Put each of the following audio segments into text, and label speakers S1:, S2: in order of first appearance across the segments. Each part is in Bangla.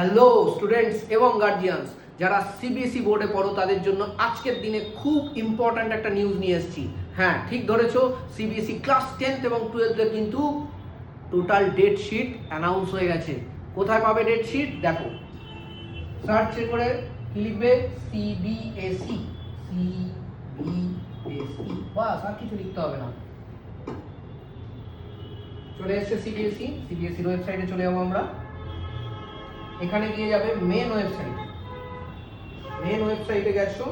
S1: হ্যালো স্টুডেন্টস এবং গার্জিয়ানস, যারা সিবিএসই বোর্ডে পড়ো তাদের জন্য আজকের দিনে খুব ইম্পর্ট্যান্ট একটা নিউজ নিয়ে এসেছি। হ্যাঁ, ঠিক ধরেছো, সিবিএসই ক্লাস 10th এবং 12th কিন্তু টোটাল ডেট শিট অ্যানাউন্স হয়ে গেছে। কোথায় পাবে ডেট শিট? দেখো, সার্চ করে লিখবে সিবিএসই, সিবিএসই, বাস, আর কিছু লিখতে হবে না। চলে এসছে সিবিএসইর ওয়েবসাইটে চলে যাবো আমরা। এখানে গিয়ে যাবে মেন ওয়েবসাইটে গেছো,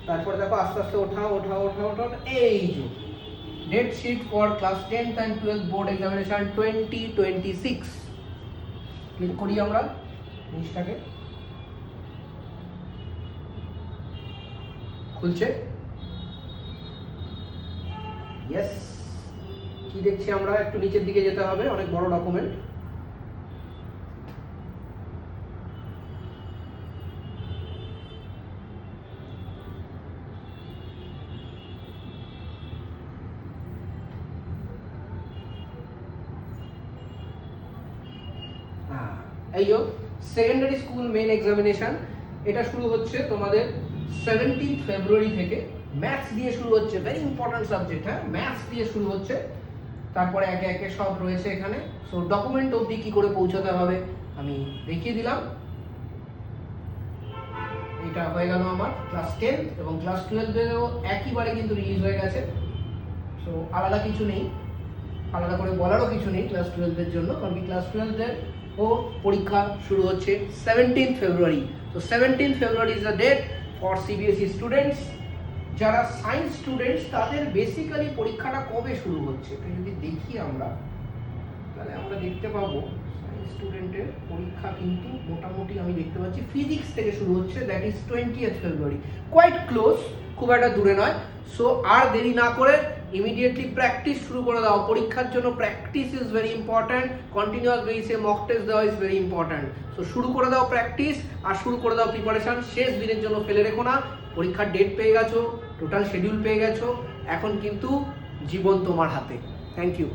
S1: তারপর দেখো আস্তে আস্তে ওঠা, এই যে date sheet for class 10th and 12th board examination 2026। Click করি আমরা জিনিসটাকে, খুলছে। ইয়েস, কি দেখছি আমরা? একটু নিচের দিকে যেতে হবে, অনেক বড় ডকুমেন্ট। এই সেকেন্ডারি স্কুল মেন এক্সামিনেশন, এটা শুরু হচ্ছে তোমাদের 17 ফেব্রুয়ারি থেকে। ম্যাথস দিয়ে শুরু হচ্ছে, ভেরি ইম্পর্টেন্ট সাবজেক্ট। হ্যাঁ, ম্যাথস দিয়ে শুরু হচ্ছে, তারপরে একে একে সব রয়েছে এখানে। সো ডকুমেন্ট অবধি কি করে পৌঁছাতে হবে আমি দেখিয়ে দিলাম। এটা হয়ে গেল আমার ক্লাস 10 এবং ক্লাস 12 একইবারে কিন্তু রিলিজ হয়ে গেছে। সো আলাদা কিছু নেই, আলাদা করে বলারও কিছু নেই ক্লাস 12 জন্য, কারণ কি ক্লাস 12 পরীক্ষা শুরু হচ্ছে 17 ফেব্রুয়ারি। তো 17 February is the date for CBSE students. যারা সায়েন্স স্টুডেন্টস তাদের বেসিক্যালি পরীক্ষাটা কবে শুরু হচ্ছে এটা যদি দেখি আমরা, তাহলে আমরা দেখতে পাবো সায়েন্স স্টুডেন্টের পরীক্ষা কিন্তু মোটামুটি আমি দেখতে পাচ্ছি ফিজিক্স থেকে শুরু হচ্ছে, that is 20th February, quite close, খুব একটা দূরে নয়। সো আর দেরি না করে ইমিডিয়েটলি প্র্যাকটিস শুরু করে দাও। পরীক্ষার জন্য practice is very important, continuous বেসিসে মক টেস্ট দেওয়া ইজ ভেরি ইম্পর্ট্যান্ট। সো শুরু করে দাও প্র্যাকটিস, আর শুরু করে দাও প্রিপারেশন। শেষ দিনের জন্য ফেলে রেখো না। পরীক্ষার ডেট পেয়ে গেছো, টোটাল শিডিউল পেয়ে গেছো, এখন কিন্তু জীবন তোমার হাতে। Thank you.